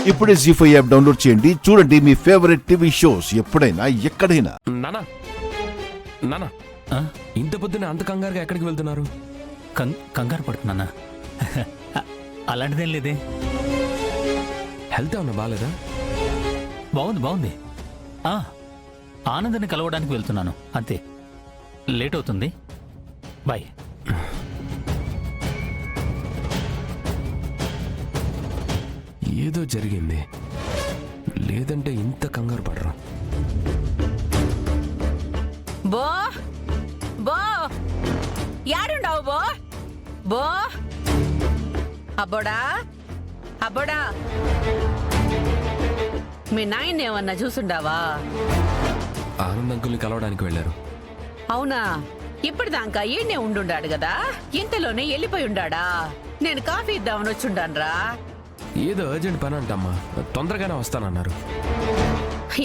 ఇప్పుడే జీ5 app download చేయండి. చూడండి మీ ఫేవరెట్ టీవీ షోస్ ఎప్పుడైనా ఎక్కడైనా. నానా నానా ఇంత పొద్దున అంత కంగారుగా ఎక్కడికి వెళ్తున్నారు? కంగారు పడుతున్నానా? అలాంటిదేం లేదే. హెల్త్ ఏమన్నా బాగాలేదా? బాగుంది. ఆనందాన్ని కలవడానికి వెళ్తున్నాను, అంతే. లేట్ అవుతుంది, బాయ్. ఏదో జరిగింది, లేదంటే ఇంత కంగారు పడరు. బో బో యాడుండావు బో బో అబ్బోడా అబ్బోడా మీ నాయన ఏమన్నా చూసుండావా? ఆనంద్ అంకుల్ని కలవడానికి వెళ్ళారు. అవునా? ఇప్పటిదాకా ఈయనే ఉండుండాడు కదా, ఇంతలోనే వెళ్ళిపోయి ఉండాడా? నేను కాఫీ ఇద్దామని వచ్చుండాన్రా. ఏదో అర్జెంట్ పని అంటమ్మా, తొందరగానే వస్తానన్నారు.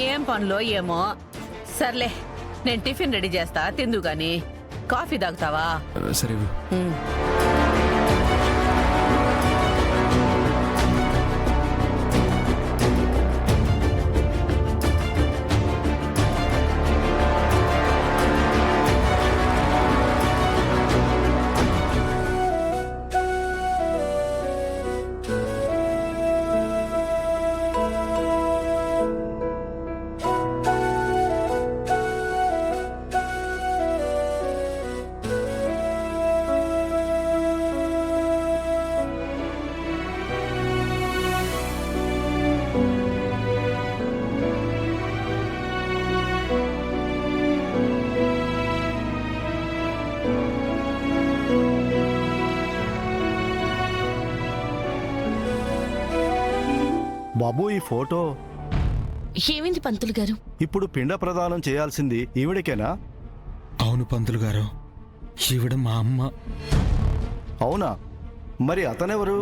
ఏం పనులో ఏమో. సర్లే, నేను టిఫిన్ రెడీ చేస్తా, తిందు గాని. కాఫీ తాగుతావా? సరే. బాబు, ఈ ఫోటో ఏమింది పంతులు గారు? ఇప్పుడు పిండ ప్రదానం చేయాల్సింది ఈవిడికేనా? అవును పంతులు గారు, ఈవిడ మా అమ్మ. అవునా? మరి అతనెవరు?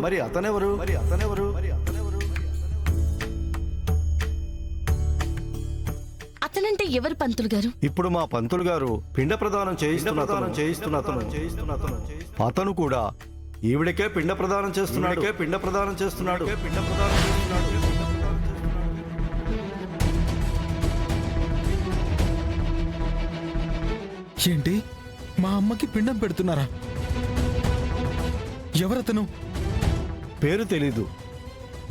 అతనంటే ఎవరు పంతులు గారు? ఇప్పుడు మా పంతులు గారు పిండ ప్రదానం చేయిస్తున్న అతను కూడా ఈవిడకే పిండ ప్రదానం చేస్తున్నాడు. ఏంటి, మా అమ్మకి పిండం పెడుతున్నారా? ఎవరతను? పేరు తెలీదు,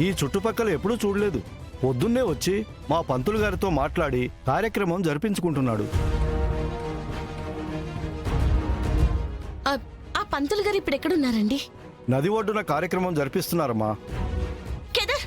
ఈ చుట్టుపక్కల ఎప్పుడూ చూడలేదు. పొద్దున్నే వచ్చి మా పంతులు గారితో మాట్లాడి కార్యక్రమం జరిపించుకుంటున్నాడు. ఆ పంతులు గారు ఇప్పుడు ఎక్కడున్నారండి? నది ఒడ్డున కార్యక్రమం జరిపిస్తున్నారమ్మా. కేదార్,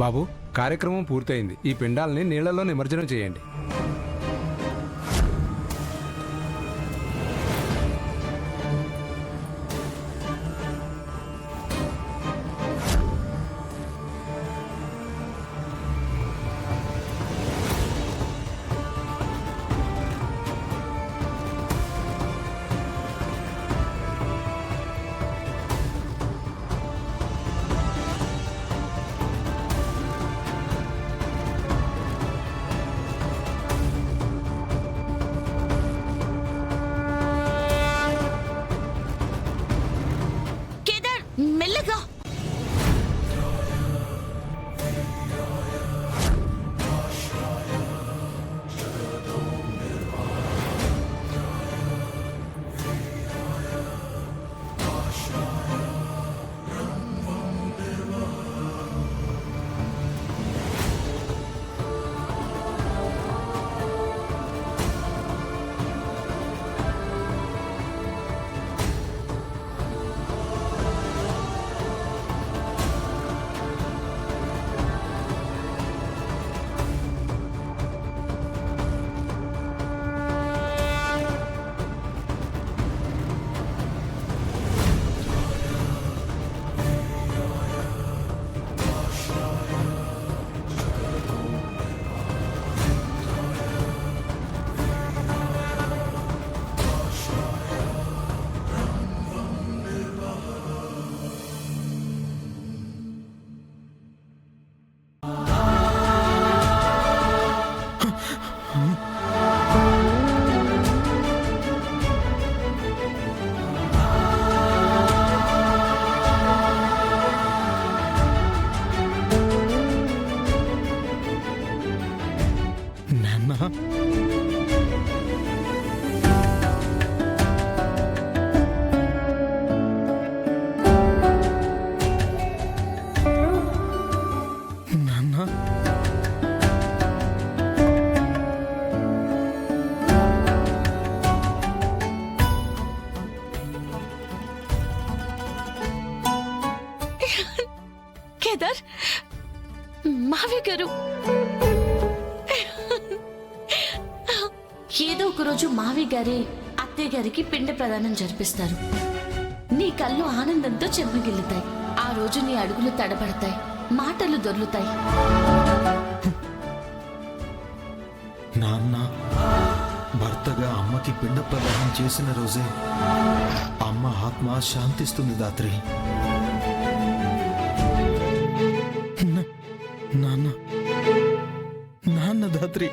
బాబు, కార్యక్రమం పూర్తయింది. ఈ పిండాలని నీళ్లలో నిమజ్జనం చేయండి. నాన్న నాన్న కేదార్, మావయ్య గారు, ఏదో ఒక రోజు మావయ్య గారే అత్తయ్య గారికి పిండ ప్రదానం జరిపిస్తారు. నీ కళ్ళు ఆనందంతో చెమ్మగిల్లుతాయి. ఆ రోజు నీ అడుగులు తడబడతాయి, మాటలు దొర్లుతాయి. నాన్న భర్తగా అమ్మకి పిండ ప్రదానం చేసిన రోజే అమ్మ ఆత్మ శాంతిస్తుంది దాత్రి. నాన్న నాన్న దాత్రి,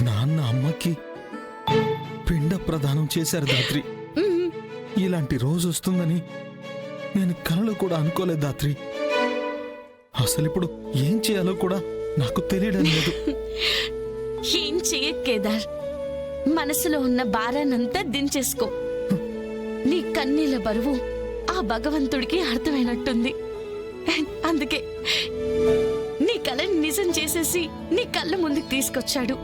నాన్న అమ్మకి పిండ ప్రదానం చేశారు దాత్రి. ఇలాంటి రోజు వస్తుందని నేను కలలో కూడా అనుకోలేదు దాత్రి. అసలు ఇప్పుడు ఏం చేయాలో కూడా నాకు తెలియడం లేదు. ఏం చెయ్య కేదార్, మనసులో ఉన్న భారానంతా దించేసుకో. నీ కన్నీళ్ళ బరువు ఆ భగవంతుడికి అర్థమైనట్టుంది. అందుకే నీ కళని నిజం చేసేసి నీ కళ్ళ ముందుకు తీసుకొచ్చాడు.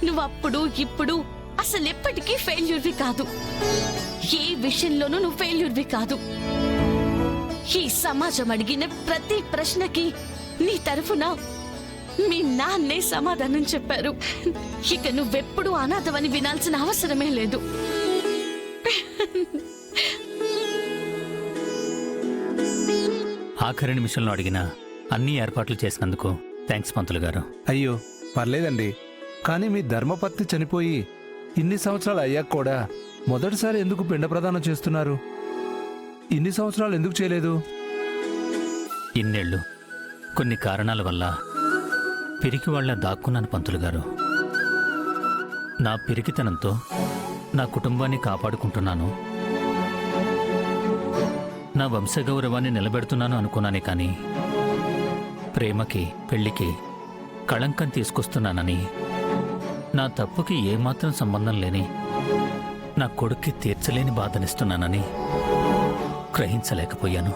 నువ్వు అప్పుడు ఇప్పుడు అసలు ఎప్పటికీ ఫెయిల్యూర్వి కాదు. ఏ విషయంలోనూ నువ్వు ఫెయిల్యూర్వి కాదు. ఈ సమాజం అడిగిన ప్రతి ప్రశ్నకి నీ తరఫున మీ నాన్నే సమాధానం చెప్పారు. ఇక నువ్వెప్పుడు అనాథమని వినాల్సిన అవసరమే లేదు. ఆఖరి నిమిషంలో అడిగిన అన్ని ఏర్పాట్లు చేసినందుకు థ్యాంక్స్ పంతులు గారు. అయ్యో పర్లేదండి, కానీ మీ ధర్మపత్ని చనిపోయి ఇన్ని సంవత్సరాలు అయ్యాక కూడా మొదటిసారి ఎందుకు పిండ ప్రదానం చేస్తున్నారు? ఇన్ని సంవత్సరాలు ఎందుకు చేయలేదు? ఇన్నేళ్ళు కొన్ని కారణాల వల్ల పిరికి వాళ్ళ దాక్కున్నాను పంతులు గారు. నా పిరికితనంతో నా కుటుంబాన్ని కాపాడుకుంటున్నాను, నా వంశగౌరవాన్ని నిలబెడుతున్నాను అనుకున్నానే కానీ ప్రేమకి పెళ్లికి కళంకం తీసుకొస్తున్నానని, నా తప్పుకి ఏమాత్రం సంబంధం లేని నా కొడుక్కి తీర్చలేని బాధనిస్తున్నానని గ్రహించలేకపోయాను.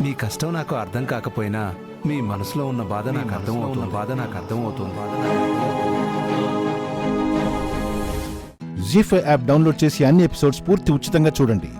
మీ కష్టం నాకు అర్థం కాకపోయినా మీ మనసులో ఉన్న బాధ నాకు అర్థమవుతుంది. జీ5 యాప్ డౌన్లోడ్ చేసి అన్ని ఎపిసోడ్స్ పూర్తి ఉచితంగా చూడండి.